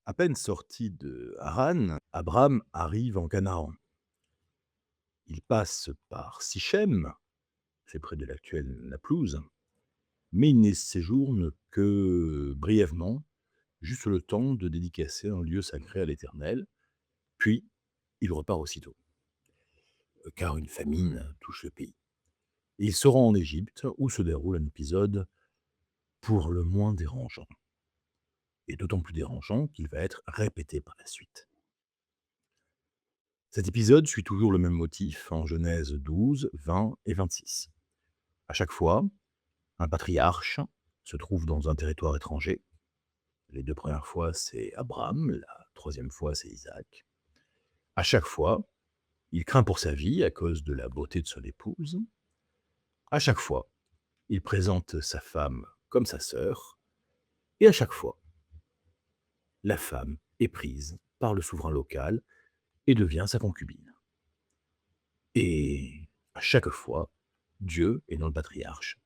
À peine sorti de Haran, Abraham arrive en Canaan. Il passe par Sichem, c'est près de l'actuelle Naplouse, mais il n'y séjourne que brièvement, juste le temps de dédicacer un lieu sacré à l'Éternel, puis il repart aussitôt, car une famine touche le pays. Et il se rend en Égypte, où se déroule un épisode pour le moins dérangeant, et d'autant plus dérangeant qu'il va être répété par la suite. Cet épisode suit toujours le même motif en Genèse 12, 20 et 26. À chaque fois, un patriarche se trouve dans un territoire étranger. Les 2 premières fois, c'est Abraham, la troisième fois, c'est Isaac. À chaque fois, il craint pour sa vie à cause de la beauté de son épouse. À chaque fois, il présente sa femme comme sa sœur. Et à chaque fois, la femme est prise par le souverain local et devient sa concubine. Et à chaque fois, Dieu, et non le patriarche,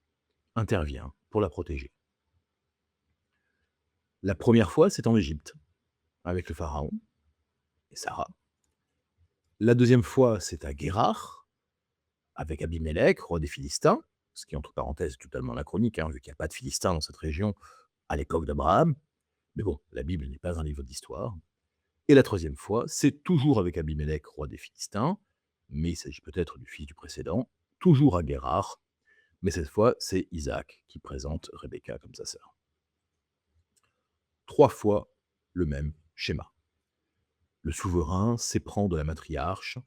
intervient pour la protéger. La première fois, c'est en Égypte, avec le pharaon et Sarah. La deuxième fois, c'est à Guérar, avec Abimélec, roi des Philistins, ce qui, entre parenthèses, est totalement anachronique, vu qu'il n'y a pas de Philistins dans cette région à l'époque d'Abraham. Mais bon, la Bible n'est pas un livre d'histoire. Et la troisième fois, c'est toujours avec Abimélec, roi des Philistins, mais il s'agit peut-être du fils du précédent, toujours à Guérar, mais cette fois, c'est Isaac qui présente Rebecca comme sa sœur. 3 fois le même schéma. Le souverain s'éprend de la matriarche,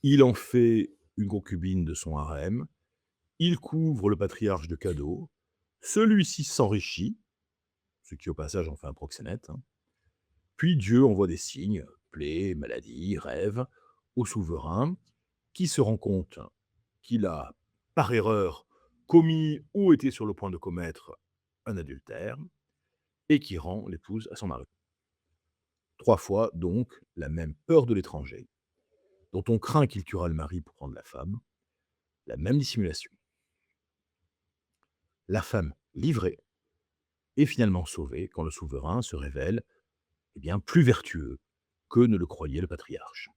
il en fait une concubine de son harem, il couvre le patriarche de cadeaux, celui-ci s'enrichit, ce qui au passage en fait un proxénète, puis Dieu envoie des signes, plaies, maladies, rêves, au souverain, qui se rend compte qu'il a, par erreur, commis ou été sur le point de commettre un adultère, et qui rend l'épouse à son mari. 3 fois, donc, la même peur de l'étranger, dont on craint qu'il tuera le mari pour prendre la femme, la même dissimulation. La femme livrée est finalement sauvée quand le souverain se révèle plus vertueux que ne le croyait le patriarche.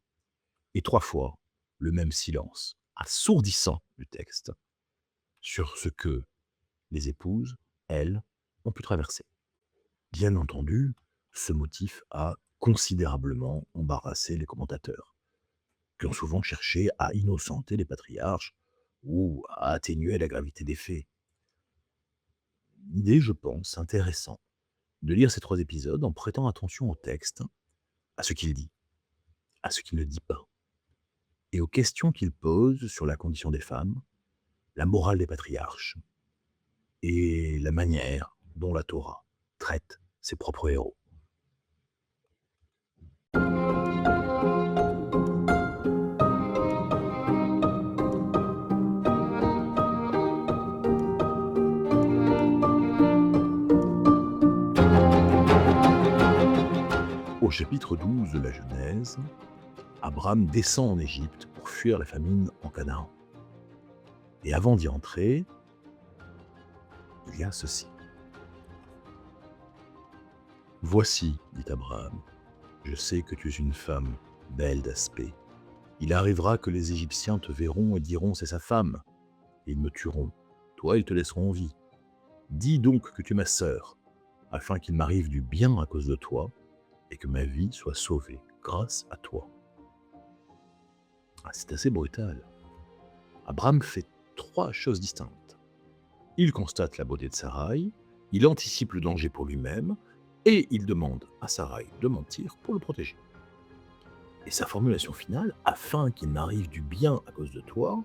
Et 3 fois, le même silence assourdissant du texte sur ce que les épouses, elles, ont pu traverser. Bien entendu, ce motif a considérablement embarrassé les commentateurs, qui ont souvent cherché à innocenter les patriarches ou à atténuer la gravité des faits. L'idée, je pense, intéressant de lire ces 3 épisodes en prêtant attention au texte, à ce qu'il dit, à ce qu'il ne dit pas, et aux questions qu'il pose sur la condition des femmes, la morale des patriarches et la manière dont la Torah traite ses propres héros. Au chapitre 12 de la Genèse, Abraham descend en Égypte pour fuir la famine en Canaan. Et avant d'y entrer, il y a ceci. Voici, dit Abraham, je sais que tu es une femme belle d'aspect. Il arrivera que les Égyptiens te verront et diront c'est sa femme, et ils me tueront. Toi, ils te laisseront en vie. Dis donc que tu es ma sœur, afin qu'il m'arrive du bien à cause de toi, et que ma vie soit sauvée grâce à toi. C'est assez brutal. Abraham fait 3 choses distinctes. Il constate la beauté de Sarai, il anticipe le danger pour lui-même, et il demande à Sarai de mentir pour le protéger. Et sa formulation finale, afin qu'il m'arrive du bien à cause de toi,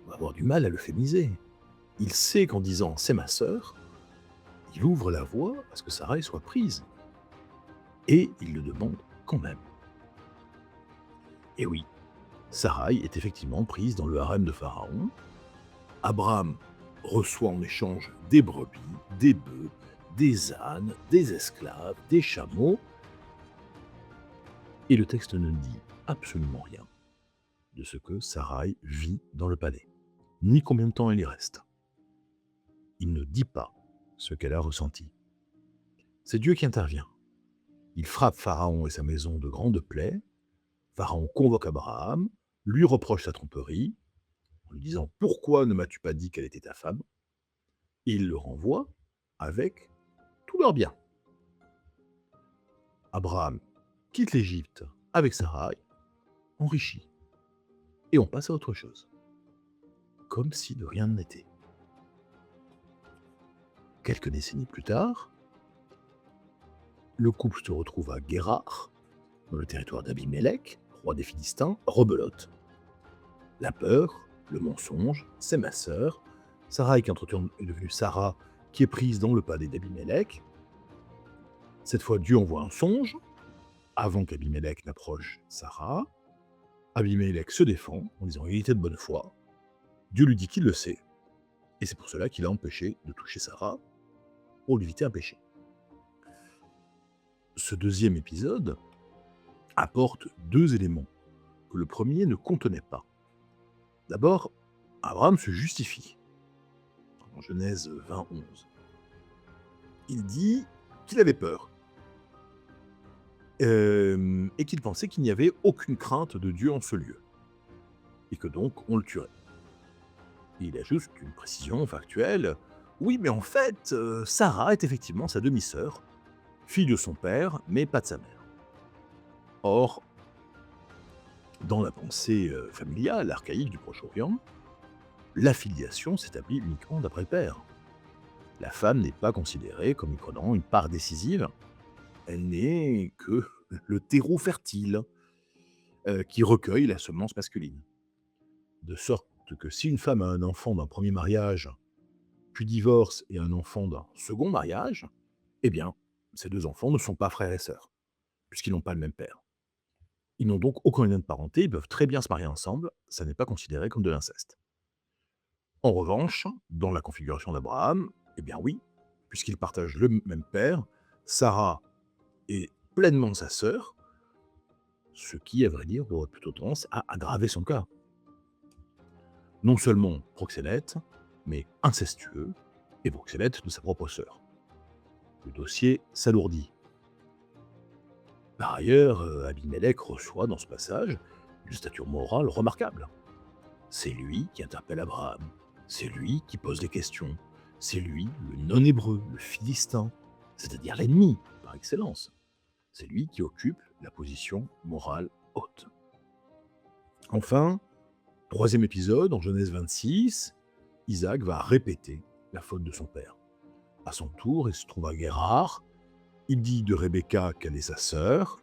on va avoir du mal à l'euphémiser. Il sait qu'en disant c'est ma sœur, il ouvre la voie à ce que Sarai soit prise. Et il le demande quand même. Et oui, Sarai est effectivement prise dans le harem de Pharaon. Abraham reçoit en échange des brebis, des bœufs, des ânes, des esclaves, des chameaux. Et le texte ne dit absolument rien de ce que Sarai vit dans le palais, ni combien de temps elle y reste. Il ne dit pas ce qu'elle a ressenti. C'est Dieu qui intervient Il frappe Pharaon et sa maison de grandes plaies. Pharaon convoque Abraham, lui reproche sa tromperie, en lui disant « Pourquoi ne m'as-tu pas dit qu'elle était ta femme ?» Et il le renvoie avec tous leurs biens. Abraham quitte l'Égypte avec Sarai, enrichi. Et on passe à autre chose. Comme si de rien n'était. Quelques décennies plus tard, le couple se retrouve à Guérar, dans le territoire d'Abimélec, roi des Philistins, rebelote. La peur, le mensonge, c'est ma sœur. Sarai, qui entre-temps est devenue Sarah, qui est prise dans le palais d'Abimélec. Cette fois, Dieu envoie un songe, avant qu'Abimélec n'approche Sarah. Abimélec se défend en disant qu'il était de bonne foi. Dieu lui dit qu'il le sait, et c'est pour cela qu'il a empêché de toucher Sarah, pour lui éviter un péché. Ce deuxième épisode apporte deux éléments que le premier ne contenait pas. D'abord, Abraham se justifie. En Genèse 20:11. Il dit qu'il avait peur. Et qu'il pensait qu'il n'y avait aucune crainte de Dieu en ce lieu. Et que donc, on le tuerait. Et il ajoute une précision factuelle. Oui, mais en fait, Sarah est effectivement sa demi-sœur, fille de son père, mais pas de sa mère. Or, dans la pensée familiale, archaïque du Proche-Orient, la filiation s'établit uniquement d'après le père. La femme n'est pas considérée comme y prenant une part décisive. Elle n'est que le terreau fertile qui recueille la semence masculine. De sorte que si une femme a un enfant d'un premier mariage, puis divorce et un enfant d'un second mariage, eh bien, ces deux enfants ne sont pas frères et sœurs, puisqu'ils n'ont pas le même père. Ils n'ont donc aucun lien de parenté, ils peuvent très bien se marier ensemble, ça n'est pas considéré comme de l'inceste. En revanche, dans la configuration d'Abraham, eh bien oui, puisqu'ils partagent le même père, Sarah est pleinement sa sœur, ce qui, à vrai dire, aurait plutôt tendance à aggraver son cas. Non seulement proxénète, mais incestueux, et proxénète de sa propre sœur. Le dossier s'alourdit. Par ailleurs, Abimélec reçoit dans ce passage une stature morale remarquable. C'est lui qui interpelle Abraham, c'est lui qui pose des questions, c'est lui le non-hébreu, le philistin, c'est-à-dire l'ennemi par excellence. C'est lui qui occupe la position morale haute. Enfin, troisième épisode, en Genèse 26, Isaac va répéter la faute de son père. À son tour, il se trouve à Guérar, il dit de Rebecca qu'elle est sa sœur,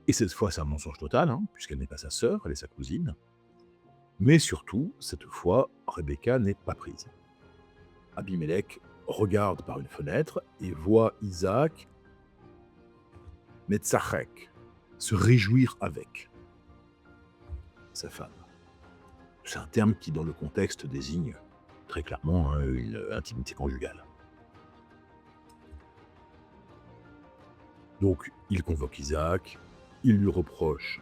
et cette fois c'est un mensonge total, puisqu'elle n'est pas sa sœur, elle est sa cousine. Mais surtout, cette fois, Rebecca n'est pas prise. Abimélec regarde par une fenêtre et voit Isaac Metzachek, se réjouir avec sa femme. C'est un terme qui, dans le contexte, désigne très clairement une intimité conjugale. Donc, il convoque Isaac, il lui reproche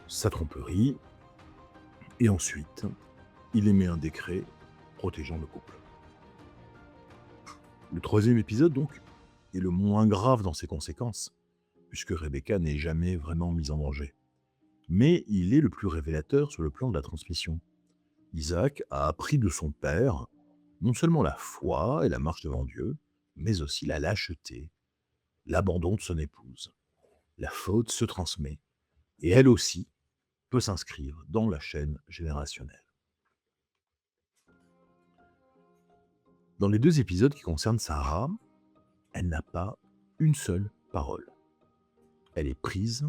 sa tromperie, et ensuite, il émet un décret protégeant le couple. Le troisième épisode, donc, est le moins grave dans ses conséquences, puisque Rebecca n'est jamais vraiment mise en danger. Mais il est le plus révélateur sur le plan de la transmission. Isaac a appris de son père non seulement la foi et la marche devant Dieu, mais aussi la lâcheté, l'abandon de son épouse. La faute se transmet, et elle aussi peut s'inscrire dans la chaîne générationnelle. Dans les deux épisodes qui concernent Sarah, elle n'a pas une seule parole. Elle est prise,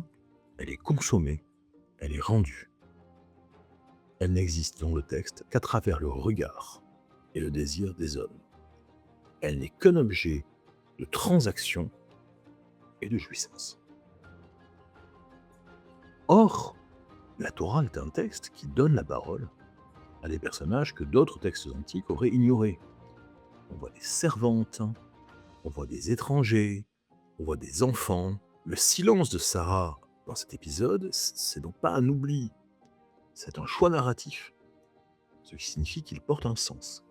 elle est consommée, elle est rendue. Elle n'existe dans le texte qu'à travers le regard et le désir des hommes. Elle n'est qu'un objet de transaction et de jouissance. Or, la Torah est un texte qui donne la parole à des personnages que d'autres textes antiques auraient ignorés. On voit des servantes, on voit des étrangers, on voit des enfants. Le silence de Sarah dans cet épisode, c'est donc pas un oubli, c'est un choix narratif, ce qui signifie qu'il porte un sens.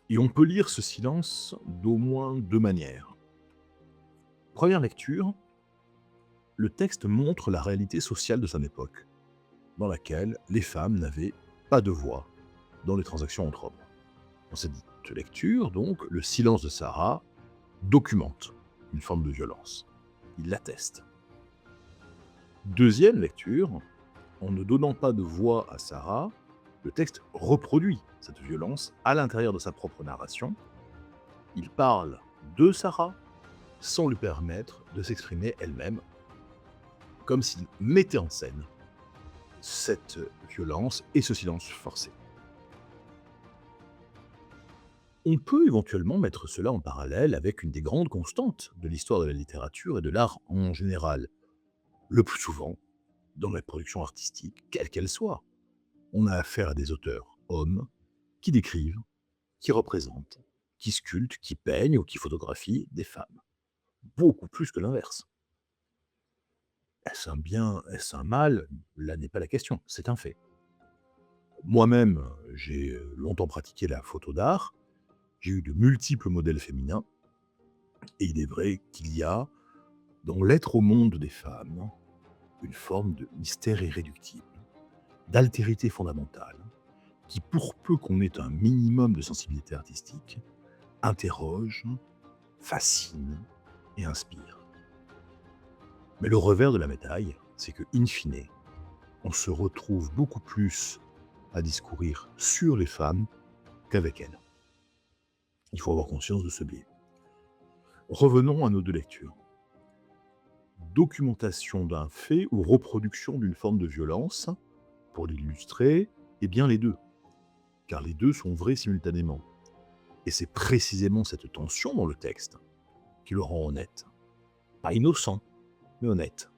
Et on peut lire ce silence d'au moins deux manières. Première lecture, le texte montre la réalité sociale de son époque, dans laquelle les femmes n'avaient pas de voix dans les transactions entre hommes. Dans cette lecture, donc, le silence de Sarah documente une forme de violence. Il l'atteste. Deuxième lecture, en ne donnant pas de voix à Sarah, le texte reproduit cette violence à l'intérieur de sa propre narration. Il parle de Sarah sans lui permettre de s'exprimer elle-même, comme s'il mettait en scène cette violence et ce silence forcé. On peut éventuellement mettre cela en parallèle avec une des grandes constantes de l'histoire de la littérature et de l'art en général. Le plus souvent, dans la production artistique, quelle qu'elle soit, on a affaire à des auteurs hommes qui décrivent, qui représentent, qui sculptent, qui peignent ou qui photographient des femmes. Beaucoup plus que l'inverse. Est-ce un bien, est-ce un mal? Là n'est pas la question, c'est un fait. Moi-même, j'ai longtemps pratiqué la photo d'art, j'ai eu de multiples modèles féminins, et il est vrai qu'il y a, dans l'être au monde des femmes, une forme de mystère irréductible, d'altérité fondamentale, qui, pour peu qu'on ait un minimum de sensibilité artistique, interroge, fascine et inspire. Mais le revers de la médaille, c'est que, in fine, on se retrouve beaucoup plus à discourir sur les femmes qu'avec elles. Il faut avoir conscience de ce biais. Revenons à nos deux lectures. Documentation d'un fait ou reproduction d'une forme de violence, pour l'illustrer, eh bien les deux. Car les deux sont vrais simultanément. Et c'est précisément cette tension dans le texte qui le rend honnête. Pas innocent, mais honnête.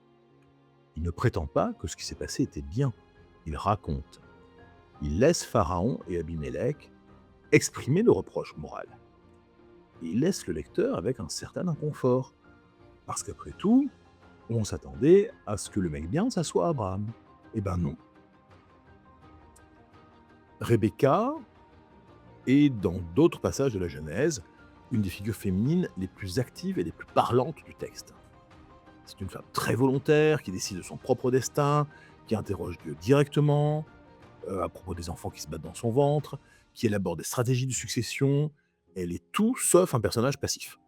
Il ne prétend pas que ce qui s'est passé était bien. Il raconte. Il laisse Pharaon et Abimélec exprimer le reproche moral. Et il laisse le lecteur avec un certain inconfort. Parce qu'après tout, on s'attendait à ce que le mec bien, ça soit Abraham. Eh ben non. Rebecca est, dans d'autres passages de la Genèse, une des figures féminines les plus actives et les plus parlantes du texte. C'est une femme très volontaire, qui décide de son propre destin, qui interroge Dieu directement, à propos des enfants qui se battent dans son ventre, qui élabore des stratégies de succession. Elle est tout sauf un personnage passif.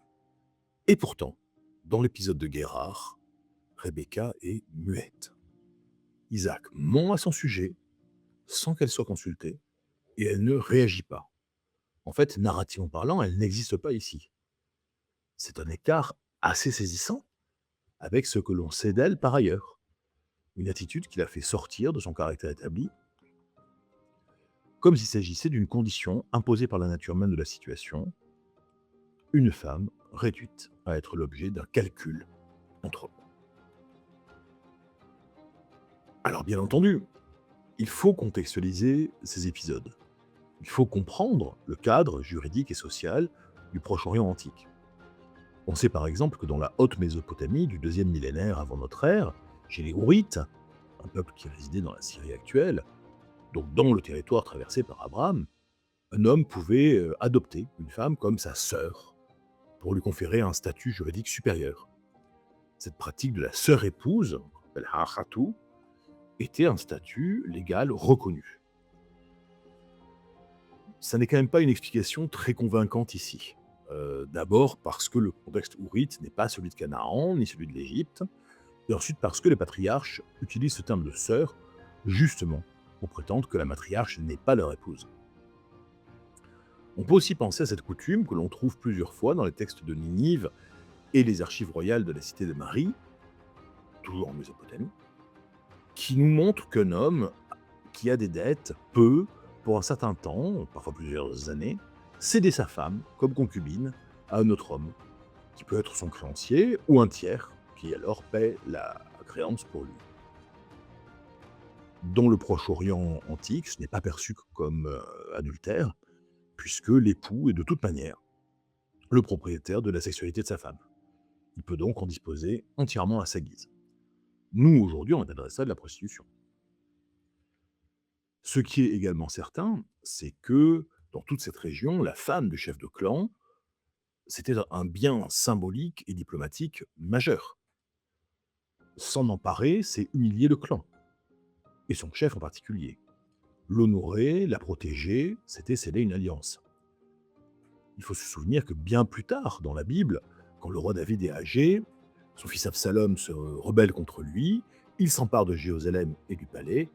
Et pourtant, dans l'épisode de Guérard, Rebecca est muette. Isaac ment à son sujet, sans qu'elle soit consultée, et elle ne réagit pas. En fait, narrativement parlant, elle n'existe pas ici. C'est un écart assez saisissant avec ce que l'on sait d'elle par ailleurs. Une attitude qui la fait sortir de son caractère établi, comme s'il s'agissait d'une condition imposée par la nature même de la situation, une femme réduite à être l'objet d'un calcul entre hommes. Alors bien entendu, il faut contextualiser ces épisodes. Il faut comprendre le cadre juridique et social du Proche-Orient antique. On sait par exemple que dans la haute Mésopotamie du 2e millénaire avant notre ère, chez les Hourites, un peuple qui résidait dans la Syrie actuelle, donc dans le territoire traversé par Abraham, un homme pouvait adopter une femme comme sa sœur, pour lui conférer un statut juridique supérieur. Cette pratique de la sœur épouse, qu'on appelle ha'achatu, était un statut légal reconnu. Ça n'est quand même pas une explication très convaincante ici. D'abord parce que le contexte hourite n'est pas celui de Canaan, ni celui de l'Égypte, et ensuite parce que les patriarches utilisent ce terme de sœur, justement, pour prétendre que la matriarche n'est pas leur épouse. On peut aussi penser à cette coutume que l'on trouve plusieurs fois dans les textes de Ninive et les archives royales de la cité de Marie, toujours en Mésopotamie, qui nous montre qu'un homme qui a des dettes peut, pour un certain temps, parfois plusieurs années, céder sa femme comme concubine à un autre homme, qui peut être son créancier ou un tiers, qui alors paie la créance pour lui. Dans le Proche-Orient antique, ce n'est pas perçu comme adultère, puisque l'époux est de toute manière le propriétaire de la sexualité de sa femme. Il peut donc en disposer entièrement à sa guise. Nous, aujourd'hui, on adresse ça de la prostitution. Ce qui est également certain, c'est que dans toute cette région, la femme du chef de clan c'était un bien symbolique et diplomatique majeur. S'en emparer, c'est humilier le clan, et son chef en particulier. L'honorer, la protéger, c'était sceller une alliance. Il faut se souvenir que bien plus tard, dans la Bible, quand le roi David est âgé, son fils Absalom se rebelle contre lui, il s'empare de Jérusalem et du palais,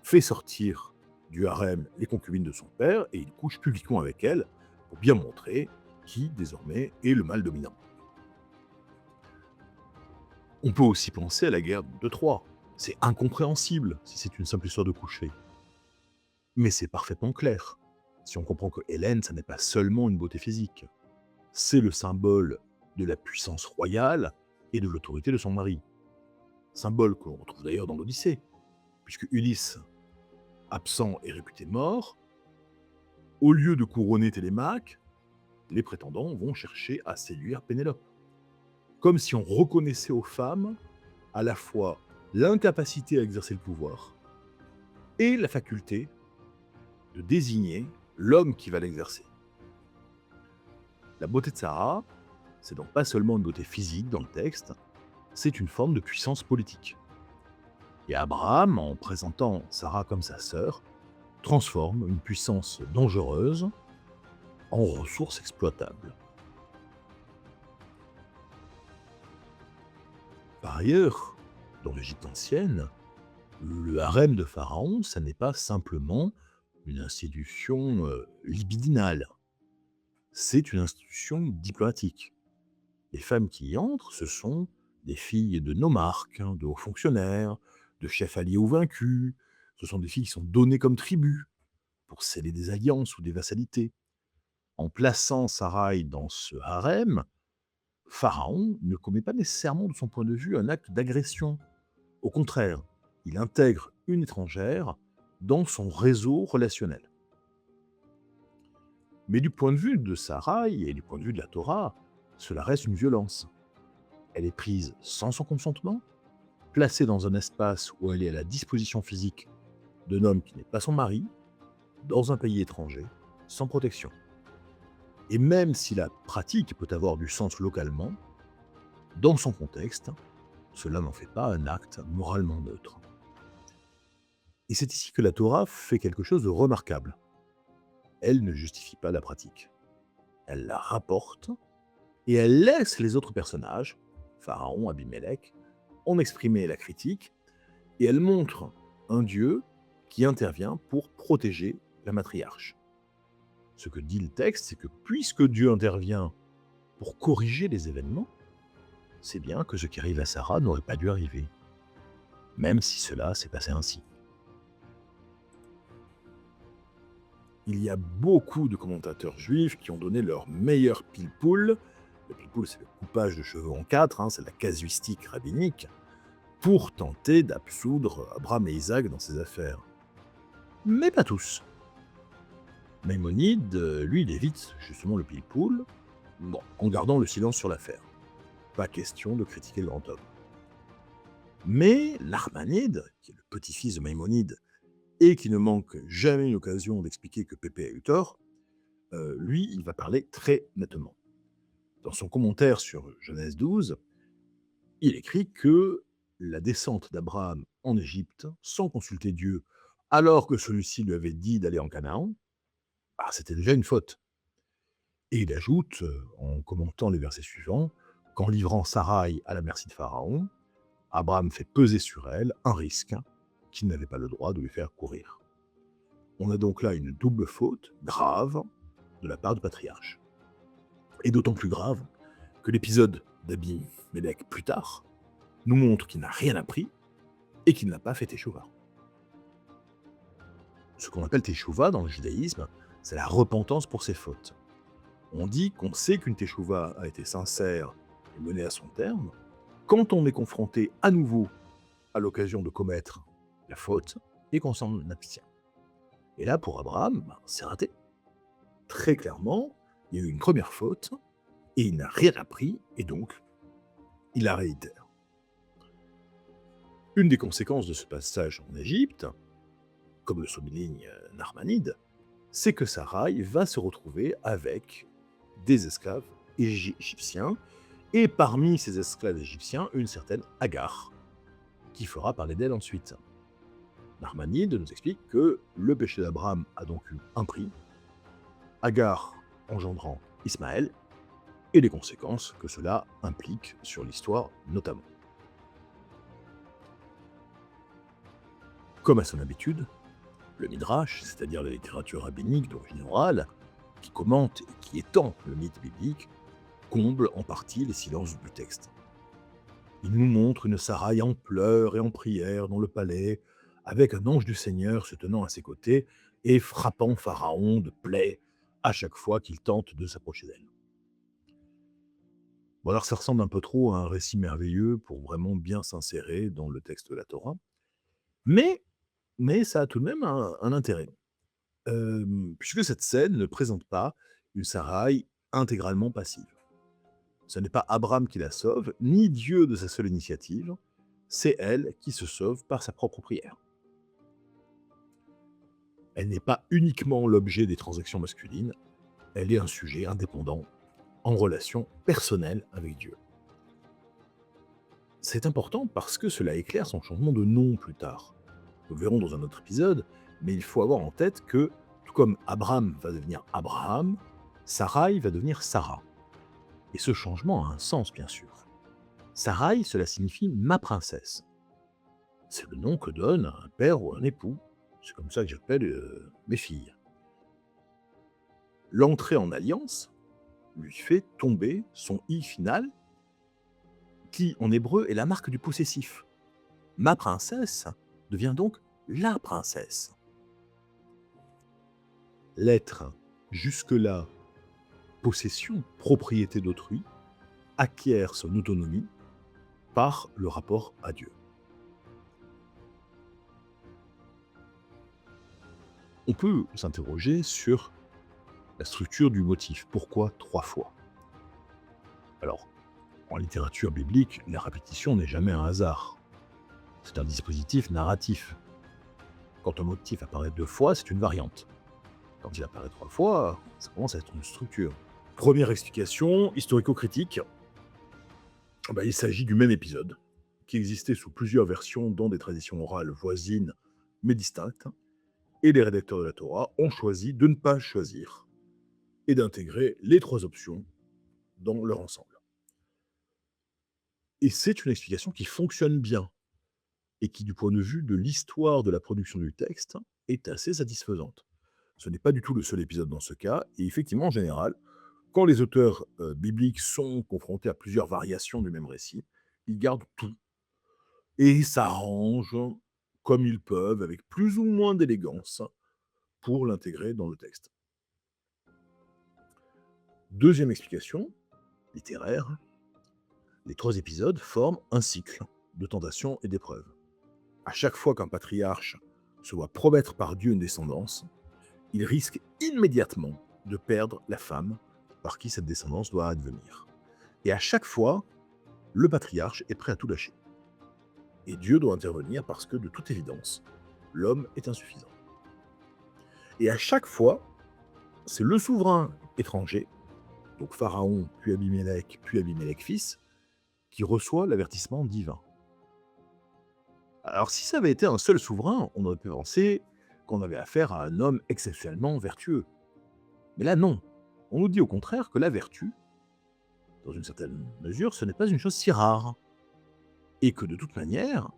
fait sortir du harem les concubines de son père et il couche publiquement avec elles pour bien montrer qui, désormais, est le mâle dominant. On peut aussi penser à la guerre de Troie. C'est incompréhensible si c'est une simple histoire de coucher. Mais c'est parfaitement clair. Si on comprend que Hélène, ça n'est pas seulement une beauté physique. C'est le symbole de la puissance royale et de l'autorité de son mari. Symbole que l'on retrouve d'ailleurs dans l'Odyssée, puisque Ulysse, absent et réputé mort, au lieu de couronner Télémaque, les prétendants vont chercher à séduire Pénélope. Comme si on reconnaissait aux femmes à la fois l'incapacité à exercer le pouvoir et la faculté de désigner l'homme qui va l'exercer. La beauté de Sarah, c'est donc pas seulement une beauté physique dans le texte, c'est une forme de puissance politique. Et Abraham, en présentant Sarah comme sa sœur, transforme une puissance dangereuse en ressource exploitable. Par ailleurs, dans l'Égypte ancienne, le harem de Pharaon, ça n'est pas simplement une institution libidinale, c'est une institution diplomatique. Les femmes qui y entrent, ce sont des filles de nomarques, de hauts fonctionnaires, de chefs alliés ou vaincus, ce sont des filles qui sont données comme tribus pour sceller des alliances ou des vassalités. En plaçant Sarai dans ce harem, Pharaon ne commet pas nécessairement de son point de vue un acte d'agression. Au contraire, il intègre une étrangère dans son réseau relationnel. Mais du point de vue de Sarai et du point de vue de la Torah, cela reste une violence. Elle est prise sans son consentement, placée dans un espace où elle est à la disposition physique d'un homme qui n'est pas son mari, dans un pays étranger, sans protection. Et même si la pratique peut avoir du sens localement, dans son contexte, cela n'en fait pas un acte moralement neutre. Et c'est ici que la Torah fait quelque chose de remarquable. Elle ne justifie pas la pratique. Elle la rapporte et elle laisse les autres personnages, Pharaon, Abimélec, en exprimer la critique et elle montre un Dieu qui intervient pour protéger la matriarche. Ce que dit le texte, c'est que puisque Dieu intervient pour corriger les événements, c'est bien que ce qui arrive à Sarah n'aurait pas dû arriver, même si cela s'est passé ainsi. Il y a beaucoup de commentateurs juifs qui ont donné leur meilleur pile-poule. Le pile-poule, c'est le coupage de cheveux en quatre, c'est la casuistique rabbinique, pour tenter d'absoudre Abraham et Isaac dans ces affaires. Mais pas tous. Maïmonide, lui, il évite justement le pile-poule, en gardant le silence sur l'affaire. Pas question de critiquer le grand homme. Mais l'Armanide, qui est le petit-fils de Maïmonide, et qui ne manque jamais une occasion d'expliquer que Pépé a eu tort, lui, il va parler très nettement. Dans son commentaire sur Genèse 12, il écrit que la descente d'Abraham en Égypte, sans consulter Dieu, alors que celui-ci lui avait dit d'aller en Canaan, c'était déjà une faute. Et il ajoute, en commentant les versets suivants, qu'en livrant Sarai à la merci de Pharaon, Abraham fait peser sur elle un risque qu'il n'avait pas le droit de lui faire courir. On a donc là une double faute grave de la part du patriarche. Et d'autant plus grave que l'épisode d'Abimélec plus tard nous montre qu'il n'a rien appris et qu'il n'a pas fait Teshuvah. Ce qu'on appelle Teshuvah dans le judaïsme, c'est la repentance pour ses fautes. On dit qu'on sait qu'une Teshuvah a été sincère et menée à son terme quand on est confronté à nouveau à l'occasion de commettre la faute et qu'on s'en abstient. Et là, pour Abraham, c'est raté. Très clairement, il y a eu une première faute et il n'a rien appris et donc il la réitère. Une des conséquences de ce passage en Égypte, comme le souligne Narmanide, c'est que Sarai va se retrouver avec des esclaves égyptiens, et parmi ces esclaves égyptiens, une certaine Agar, qui fera parler d'elle ensuite. Narmanide nous explique que le péché d'Abraham a donc eu un prix, Agar engendrant Ismaël, et les conséquences que cela implique sur l'histoire notamment. Comme à son habitude, le Midrash, c'est-à-dire la littérature rabbinique d'origine orale, qui commente et qui étend le mythe biblique, comble en partie les silences du texte. Il nous montre une Sarai en pleurs et en prière dans le palais, avec un ange du Seigneur se tenant à ses côtés et frappant Pharaon de plaies à chaque fois qu'il tente de s'approcher d'elle. Bon, alors ça ressemble un peu trop à un récit merveilleux pour vraiment bien s'insérer dans le texte de la Torah, mais, ça a tout de même un intérêt. Puisque cette scène ne présente pas une Sarai intégralement passive. Ce n'est pas Abraham qui la sauve, ni Dieu de sa seule initiative, c'est elle qui se sauve par sa propre prière. Elle n'est pas uniquement l'objet des transactions masculines, elle est un sujet indépendant, en relation personnelle avec Dieu. C'est important parce que cela éclaire son changement de nom plus tard. Nous le verrons dans un autre épisode, mais il faut avoir en tête que, tout comme Abraham va devenir Abraham, Sarai va devenir Sarah. Et ce changement a un sens, bien sûr. Sarai, cela signifie ma princesse. C'est le nom que donne un père ou un époux. C'est comme ça que j'appelle mes filles. L'entrée en alliance lui fait tomber son i final, qui en hébreu est la marque du possessif. Ma princesse devient donc la princesse. L'être, jusque-là possession, propriété d'autrui, acquiert son autonomie par le rapport à Dieu. On peut s'interroger sur la structure du motif. Pourquoi 3 fois? Alors, en littérature biblique, la répétition n'est jamais un hasard. C'est un dispositif narratif. Quand un motif apparaît 2 fois, c'est une variante. Quand il apparaît 3 fois, ça commence à être une structure. Première explication, historico-critique. Il s'agit du même épisode, qui existait sous plusieurs versions dans des traditions orales voisines, mais distinctes, et les rédacteurs de la Torah ont choisi de ne pas choisir et d'intégrer les 3 options dans leur ensemble. Et c'est une explication qui fonctionne bien, et qui, du point de vue de l'histoire de la production du texte, est assez satisfaisante. Ce n'est pas du tout le seul épisode dans ce cas, et effectivement, en général, quand les auteurs bibliques sont confrontés à plusieurs variations du même récit, ils gardent tout, et s'arrangent comme ils peuvent, avec plus ou moins d'élégance, pour l'intégrer dans le texte. Deuxième explication, littéraire, les 3 épisodes forment un cycle de tentations et d'épreuves. À chaque fois qu'un patriarche se voit promettre par Dieu une descendance, il risque immédiatement de perdre la femme par qui cette descendance doit advenir. Et à chaque fois, le patriarche est prêt à tout lâcher. Et Dieu doit intervenir parce que, de toute évidence, l'homme est insuffisant. Et à chaque fois, c'est le souverain étranger, donc Pharaon, puis Abimelech fils, qui reçoit l'avertissement divin. Alors si ça avait été un seul souverain, on aurait pu penser qu'on avait affaire à un homme exceptionnellement vertueux. Mais là non, on nous dit au contraire que la vertu, dans une certaine mesure, ce n'est pas une chose si rare. Et que de toute manière,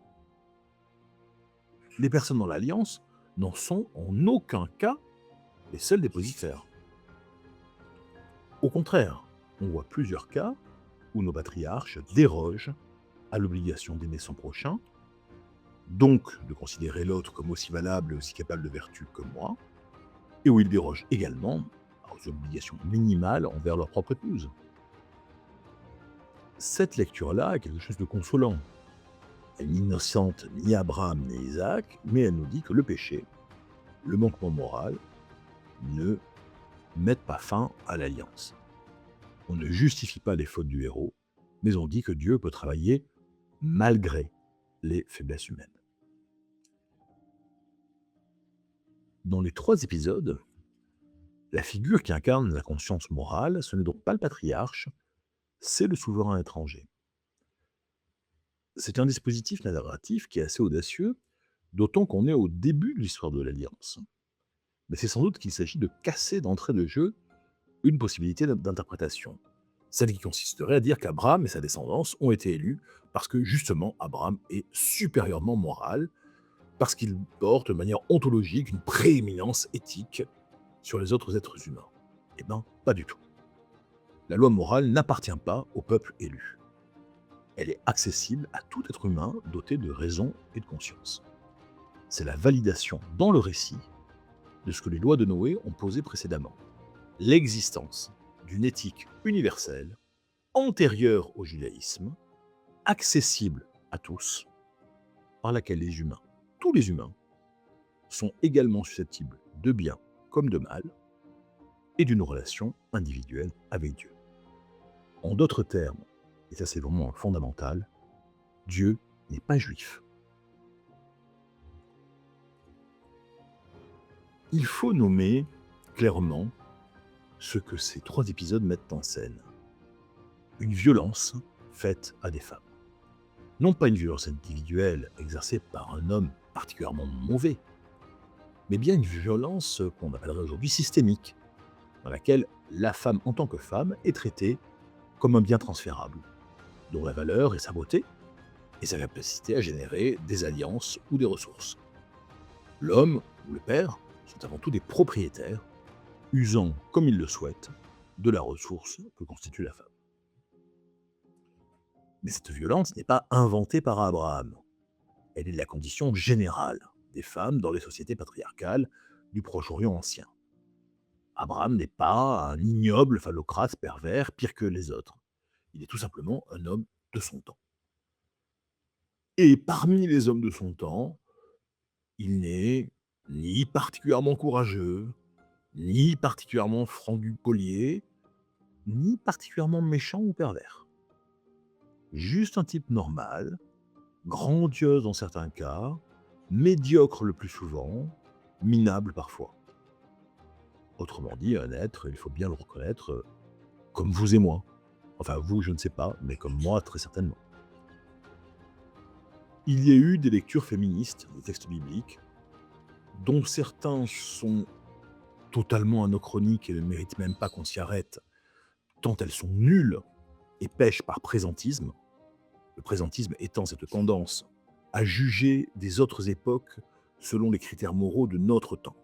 les personnes dans l'Alliance n'en sont en aucun cas les seuls dépositaires. Au contraire, on voit plusieurs cas où nos patriarches dérogent à l'obligation d'aimer son prochain, donc de considérer l'autre comme aussi valable et aussi capable de vertu que moi, et où ils dérogent également aux obligations minimales envers leur propre épouse. Cette lecture-là est quelque chose de consolant. Elle n'est innocente ni Abraham ni Isaac, mais elle nous dit que le péché, le manquement moral, ne mettent pas fin à l'alliance. On ne justifie pas les fautes du héros, mais on dit que Dieu peut travailler malgré les faiblesses humaines. Dans les 3 épisodes, La figure qui incarne la conscience morale, ce n'est donc pas le patriarche, c'est le souverain étranger. C'est un dispositif narratif qui est assez audacieux, d'autant qu'on est au début de l'histoire de l'Alliance. Mais c'est sans doute qu'il s'agit de casser d'entrée de jeu une possibilité d'interprétation. Celle qui consisterait à dire qu'Abraham et sa descendance ont été élus parce que justement Abraham est supérieurement moral, parce qu'il porte de manière ontologique une prééminence éthique sur les autres êtres humains. Eh bien, pas du tout. La loi morale n'appartient pas au peuple élu. Elle est accessible à tout être humain doté de raison et de conscience. C'est la validation dans le récit de ce que les lois de Noé ont posé précédemment. L'existence d'une éthique universelle, antérieure au judaïsme, accessible à tous, par laquelle les humains, tous les humains, sont également susceptibles de bien comme de mal, et d'une relation individuelle avec Dieu. En d'autres termes, et ça c'est vraiment fondamental, Dieu n'est pas juif. Il faut nommer clairement ce que ces 3 épisodes mettent en scène. Une violence faite à des femmes. Non pas une violence individuelle exercée par un homme particulièrement mauvais, mais bien une violence qu'on appellerait aujourd'hui systémique, dans laquelle la femme en tant que femme est traitée comme un bien transférable, dont la valeur est sa beauté et sa capacité à générer des alliances ou des ressources. L'homme ou le père sont avant tout des propriétaires, usant comme ils le souhaitent de la ressource que constitue la femme. Mais cette violence n'est pas inventée par Abraham. Elle est la condition générale des femmes dans les sociétés patriarcales du Proche-Orient ancien. Abraham n'est pas un ignoble phallocrate pervers pire que les autres. Il est tout simplement un homme de son temps. Et parmi les hommes de son temps, il n'est ni particulièrement courageux, ni particulièrement franc du collier, ni particulièrement méchant ou pervers. Juste un type normal, grandiose dans certains cas, médiocre le plus souvent, minable parfois. Autrement dit, un être, il faut bien le reconnaître, comme vous et moi. Enfin, vous, je ne sais pas, mais comme moi, très certainement. Il y a eu des lectures féministes des textes bibliques, dont certains sont totalement anachroniques et ne méritent même pas qu'on s'y arrête, tant elles sont nulles et pêchent par présentisme. Le présentisme étant cette tendance à juger des autres époques selon les critères moraux de notre temps.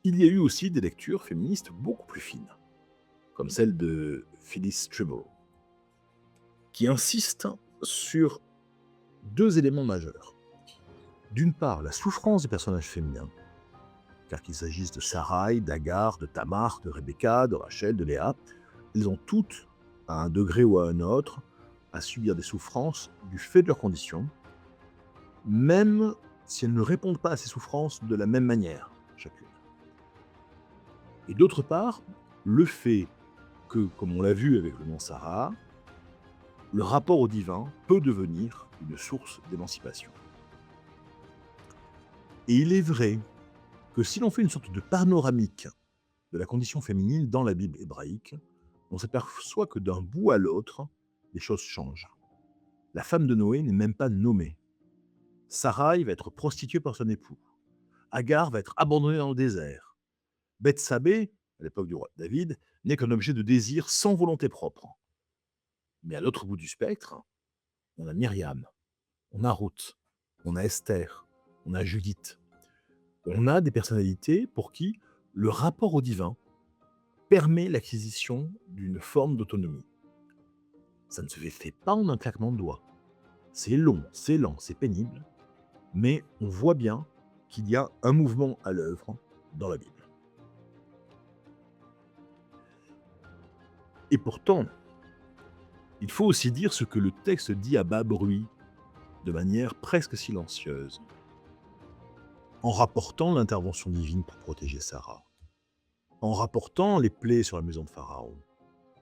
Il y a eu aussi des lectures féministes beaucoup plus fines, comme celle de Phyllis Trimble, qui insiste sur 2 éléments majeurs. D'une part, la souffrance des personnages féminins, car qu'il s'agisse de Sarai, d'Agar, de Tamar, de Rebecca, de Rachel, de Léa, elles ont toutes, à un degré ou à un autre, à subir des souffrances du fait de leurs conditions, même si elles ne répondent pas à ces souffrances de la même manière, chacune. Et d'autre part, le fait que, comme on l'a vu avec le nom Sarah, le rapport au divin peut devenir une source d'émancipation. Et il est vrai que si l'on fait une sorte de panoramique de la condition féminine dans la Bible hébraïque, on s'aperçoit que d'un bout à l'autre, les choses changent. La femme de Noé n'est même pas nommée. Sarai va être prostituée par son époux. Agar va être abandonnée dans le désert. Bethsabée, à l'époque du roi David, n'est qu'un objet de désir sans volonté propre. Mais à l'autre bout du spectre, on a Myriam, on a Ruth, on a Esther, on a Judith. On a des personnalités pour qui le rapport au divin permet l'acquisition d'une forme d'autonomie. Ça ne se fait pas en un claquement de doigts. C'est long, c'est lent, c'est pénible, mais on voit bien qu'il y a un mouvement à l'œuvre dans la Bible. Et pourtant, il faut aussi dire ce que le texte dit à bas bruit, de manière presque silencieuse, en rapportant l'intervention divine pour protéger Sarah, en rapportant les plaies sur la maison de Pharaon,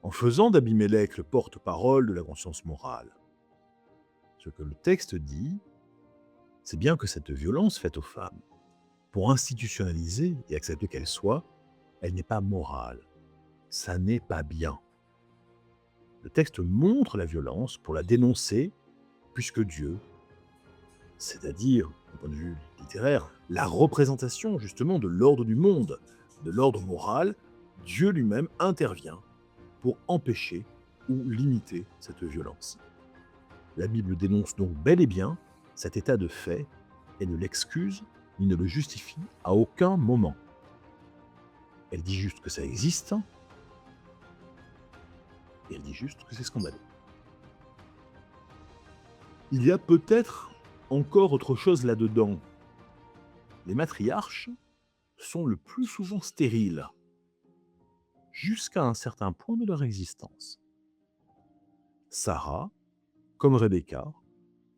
en faisant d'Abimélec le porte-parole de la conscience morale. Ce que le texte dit, c'est bien que cette violence faite aux femmes pour institutionnaliser et accepter qu'elle soit, elle n'est pas morale. Ça n'est pas bien. Le texte montre la violence pour la dénoncer, puisque Dieu, c'est-à-dire, d'un point de vue littéraire, la représentation justement de l'ordre du monde, de l'ordre moral, Dieu lui-même intervient pour empêcher ou limiter cette violence. La Bible dénonce donc bel et bien cet état de fait et ne l'excuse ni ne le justifie à aucun moment. Elle dit juste que ça existe et elle dit juste que c'est scandaleux. Il y a peut-être encore autre chose là-dedans. Les matriarches sont le plus souvent stériles, jusqu'à un certain point de leur existence. Sarah, comme Rebecca,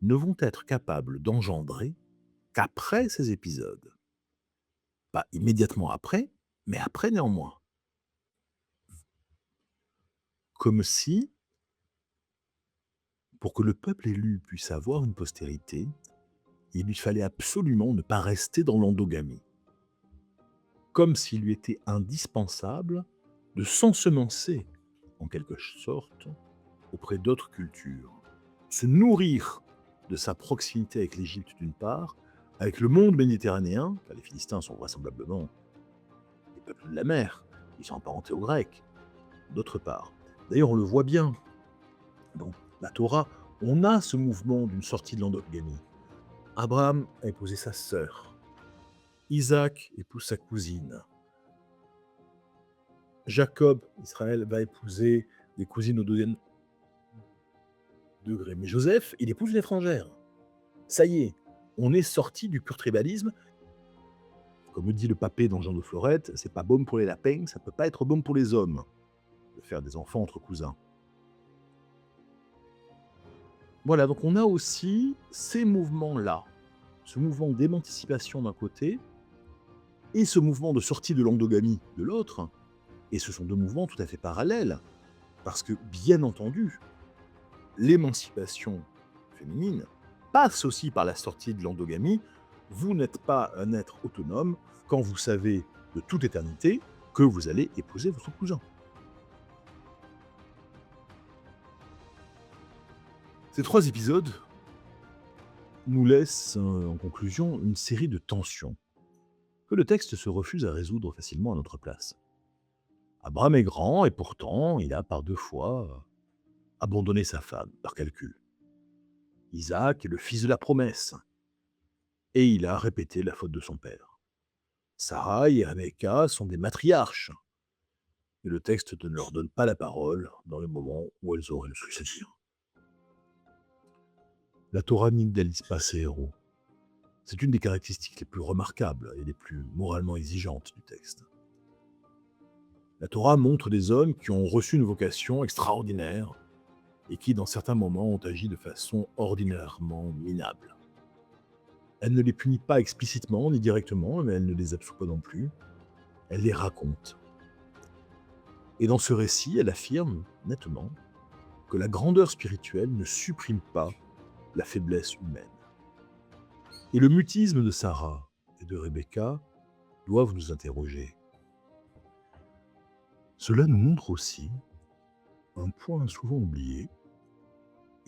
ne vont être capables d'engendrer qu'après ces épisodes. Pas immédiatement après, mais après néanmoins. Comme si, pour que le peuple élu puisse avoir une postérité, il lui fallait absolument ne pas rester dans l'endogamie. Comme s'il lui était indispensable de s'ensemencer, en quelque sorte, auprès d'autres cultures. Se nourrir de sa proximité avec l'Égypte d'une part, avec le monde méditerranéen, car les Philistins sont vraisemblablement des peuples de la mer, ils sont apparentés aux Grecs, d'autre part. D'ailleurs, on le voit bien, dans la Torah, on a ce mouvement d'une sortie de l'endogamie. Abraham a épousé sa sœur, Isaac épouse sa cousine, Jacob, Israël, va épouser des cousines au deuxième degré. Mais Joseph, il épouse une étrangère. Ça y est, on est sorti du pur tribalisme. Comme le dit le papé dans Jean de Florette, c'est pas bon pour les lapins, ça peut pas être bon pour les hommes de faire des enfants entre cousins. Voilà, donc on a aussi ces mouvements-là, ce mouvement d'émancipation d'un côté et ce mouvement de sortie de l'endogamie de l'autre. Et ce sont deux mouvements tout à fait parallèles, parce que, bien entendu, l'émancipation féminine passe aussi par la sortie de l'endogamie. Vous n'êtes pas un être autonome quand vous savez de toute éternité que vous allez épouser votre cousin. Ces 3 épisodes nous laissent en conclusion une série de tensions que le texte se refuse à résoudre facilement à notre place. Abraham est grand et pourtant il a par 2 fois abandonné sa femme par calcul. Isaac est le fils de la promesse et il a répété la faute de son père. Sarah et Rebecca sont des matriarches et le texte ne leur donne pas la parole dans le moment où elles auraient le plus à dire. La Torah n'idéalise pas ses héros. C'est une des caractéristiques les plus remarquables et les plus moralement exigeantes du texte. La Torah montre des hommes qui ont reçu une vocation extraordinaire et qui, dans certains moments, ont agi de façon ordinairement minable. Elle ne les punit pas explicitement ni directement, mais elle ne les absout pas non plus. Elle les raconte. Et dans ce récit, elle affirme nettement que la grandeur spirituelle ne supprime pas la faiblesse humaine. Et le mutisme de Sarah et de Rebecca doivent nous interroger. Cela nous montre aussi un point souvent oublié,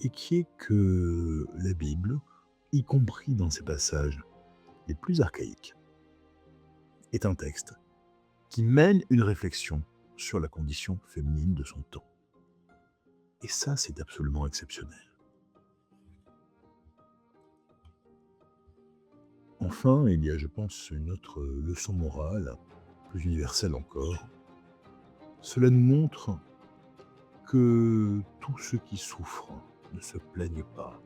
et qui est que la Bible, y compris dans ses passages les plus archaïques, est un texte qui mène une réflexion sur la condition féminine de son temps. Et ça, c'est absolument exceptionnel. Enfin, il y a, je pense, une autre leçon morale, plus universelle encore. Cela nous montre que tous ceux qui souffrent ne se plaignent pas,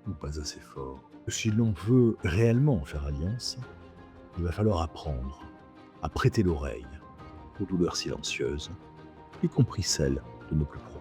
ou pas assez fort. Si l'on veut réellement faire alliance, il va falloir apprendre à prêter l'oreille aux douleurs silencieuses, y compris celles de nos plus proches.